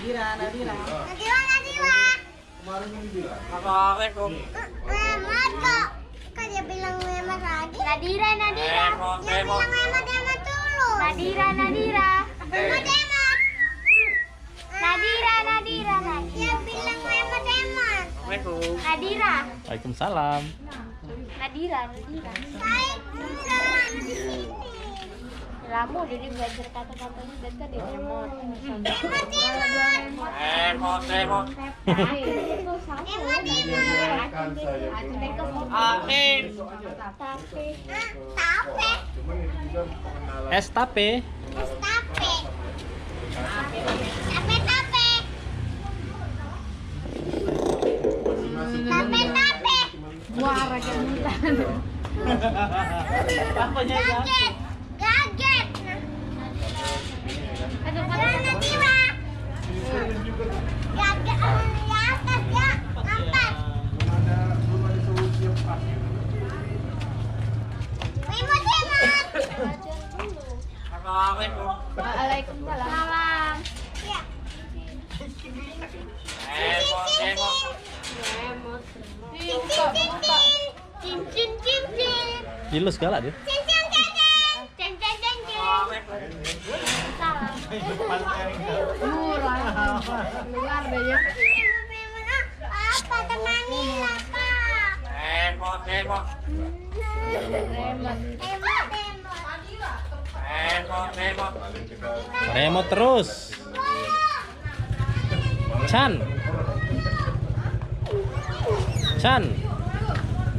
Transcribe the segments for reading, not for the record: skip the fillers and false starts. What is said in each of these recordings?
Nadira. Nadira. Kemarin yang bilang. Assalamualaikum. Kok dia bilang Mehmet lagi? Nadira. Dia bilang Mehmet dulu. Nadira. Mehmet. Nadira lagi. Dia bilang Mehmet. Assalamualaikum. Nadira. Waalaikumsalam. Nadira. Baik, enggak di sini. Lama jadi belajar kata-katanya dan tadi Mehmet. Emot. Kan saya belum. Amin. Tape. Cuman ini juga pengenalan. Es tape. Tape. Tape. Muara kemutan. Apanya ya? Gaget. Aduh, mana jiwa? Gaget di atas ya. Atas. Belum ada solusi yang pas. Mehmet. Assalamualaikum. Waalaikumsalam. Ya. Emot. Cincin. Gila segala dia. Cincin. Salam. Murah. Luar deh ya. Apa temani apa? Emot. Emot. Remote terus. Chan.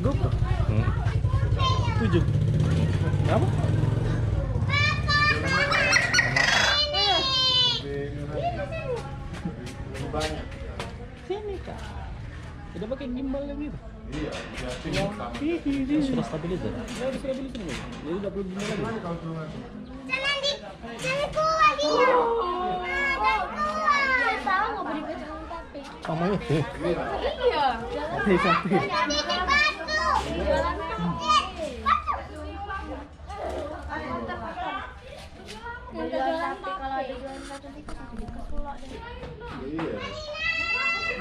Gopro. 7. Berapa? Lebih banyak. Sini kak. Tidak pakai gimbal lagi gitu. Iya, siapin sama. Sudah stabilizer. Sudah stabilizer. Jadi tidak perlu gimbal lagi. Gimana kalau keluar? Jangan kuat dia. Tahu nggak beri baju tapi. Sama itu. Iya. Satu. Di batu. Tapi kalau ada jualan batu di kesulak deh. Iya.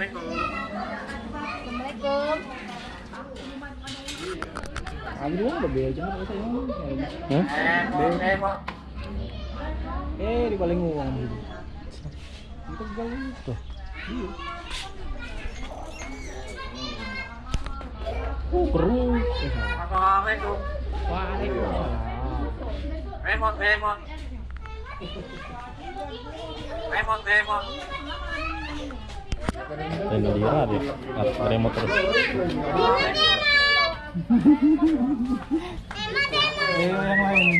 Assalamualaikum. Abi dulu udah bea jangan pakai saya. Hah? Emot. Di paling uang gitu. Itu paling tuh. Iya. Perlu. Assalamualaikum. Waalaikumsalam. Emot. Dan Nadira deh. Remote terus. Yang lain.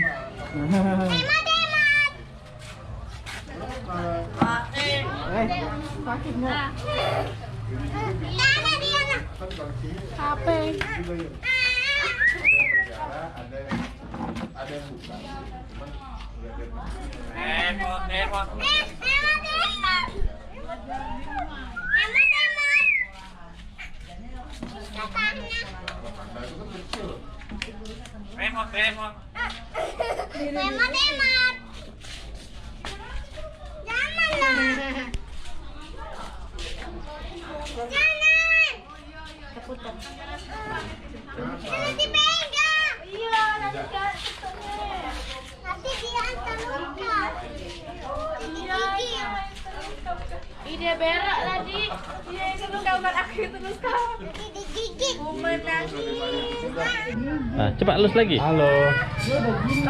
Sakit nggak? Kan kalau sini HP. juga yang berjalan, ada yang buka. Cuman udah ada. Emot. Nah, itu kan kecil. Emot. Emot. Jangan lah. Jangan. Keputar. Jangan dipegang. Iya, nanti dia akan luka. Digigit. Ide berak tadi. Iya, itu gambar aku terus kau. Nanti digigit. Menangis. Nah, coba lus lagi. Halo.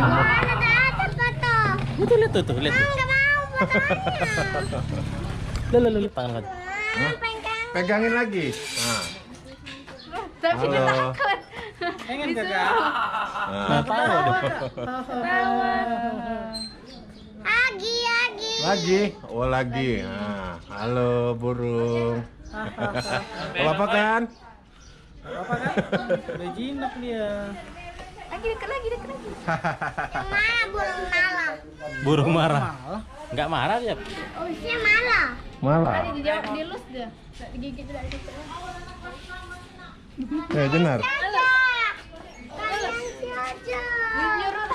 Ada foto. Itu lihat tuh, lihat. Enggak mau fotonya. Lihat tangan lagi. Pegang. Pegangin lagi. Nah. Tapi dia Halo. takut. Pengen kakak. Nah. Nah, tahu dong. Lagi. Lagi. Oh, lagi. Nah, halo burung. Apa kan? Apa kan? Udah jinak dia. Lagi dekat lagi. Yang mana burung malam? Burung marah. Enggak marah dia. Dia malah. Malah. Dijawab dilus dia. Digigit tidak gitu. Benar. Kalian saja. Nyuruh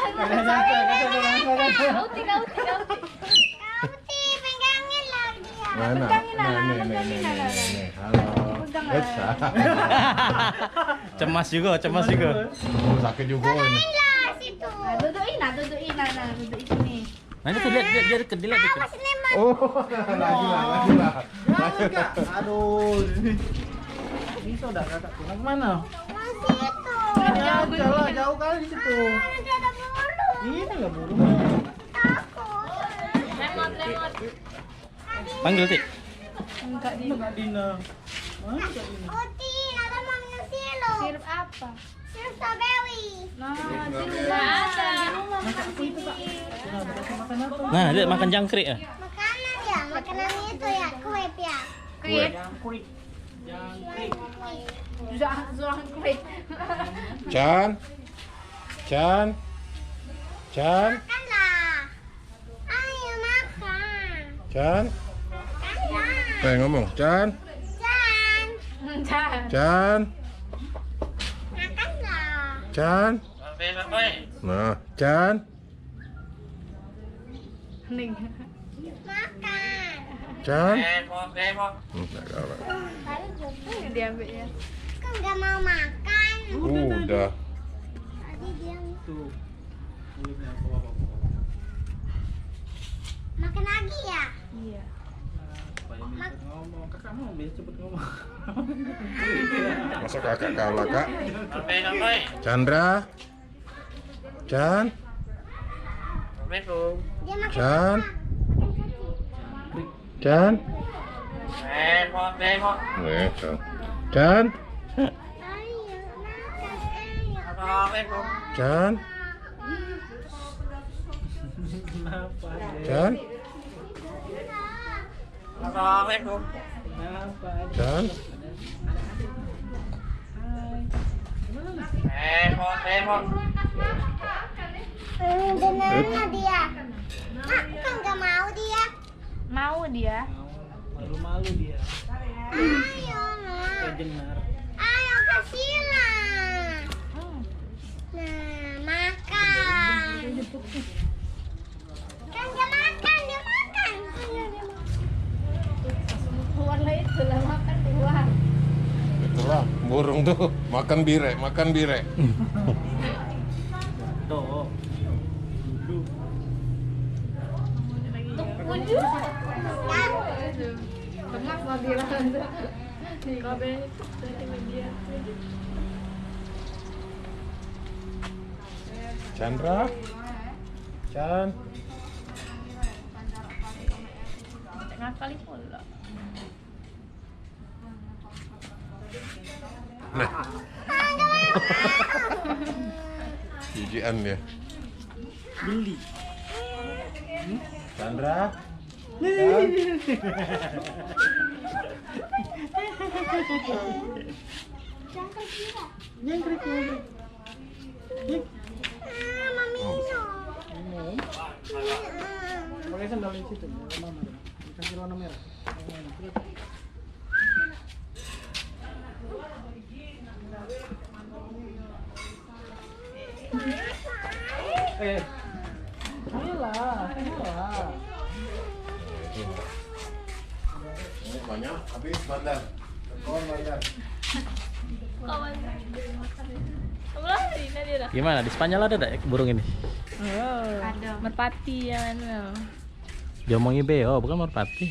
Kauti, pegangin lagi ya. Mana? Pegangin, Nana, Nih, pegangin, Nana. nih. Halo. Pegang, Esa. Cemas juga, cemas juga. Oh, sakit juga ini. Lah situ. Nah, dudukin, Nana, duduk sini. Nah itu lihat dia deket, dia lihat deket. Awas Sleman. Oh, lagi lah. Kak, aduh. Bisa udah kakak pulang mana? Masih itu. Jauh, jauh kali di situ. Nanti ada burung. Ini lah burung. Takut. Remote. Panggil Tik. Enggak di Kak Dina. Mana Kak Dina? Oti, ada mau minum sirup. sirup apa? Sirup strawberry. Nah, sirup nggak ada. Di rumah makan sini. Makan apa? Nah, lihat makan jangkrik ya. Makanan ya, makanan itu ya, kue ya. Kue. Jangkrik. Jangkrik. Zuang kue. Chan. Makanlah. Ayo makan. Makanlah. Ngomong, Chan. Makanlah. Chan. Nah, Chan. Ning. Makan. Chan. Enggak Galak. Diambilnya. Kan nggak mau makan. Udah. Tadi dia Tuh. makan lagi ya. Iya. Ngomong, kakak mau biar cepet ngomong. Masa kakak galak, Kak? Chandra. Chan. Dia makan Chan. apa? Chan. Nih, Chan. Chan. Ayo makan, ayo. Chan. Kenapa? Chan. Kenapa? Chan. Benernya dia. Mak, kan nggak mau dia. Mau dia. Malu-malu dia. Ayo, Mak. Kejenar. Ayo kasihlah. Nah, makan. Kan dia makan, dia makan. Ayo, dia makan. Tuan lah itu lah makan tuan. Itulah burung tuh makan bire. Tuh. Duduk. Wujud. Tengah lah bilang. Kabelnya dari media. Chandra. Chan. Tengah kali pula. Nah. Ujian ya. Beli. Chandra. Jangkrik. Mami minum. Pakai sandal di situ. Mama. Kasih warna merah. Ayolah. Ini banyak, habis bandar. Bandar. Gimana di Spanyol ada tak burung ini? Ada. Merpati yang mana? Diomongi beo, bukan merpati.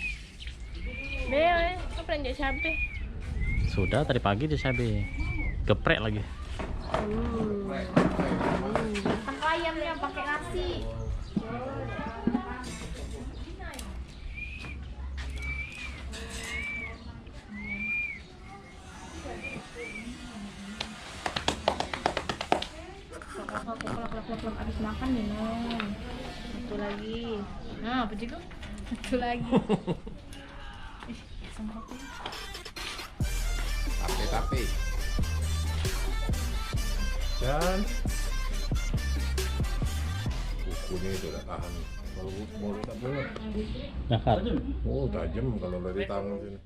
Beo, apa yang jadi cabe? Sudah tadi pagi dia cabe. Geprek lagi. Makan ayamnya pakai nasi. Kelak abis makan minum. Satu lagi. Nah, apa juga? Satu lagi. Tapi. Chan. Kukunya itu udah tahan. Kalau mulut tak boleh. Nakar. Oh, tajam kalau dari tangan sini.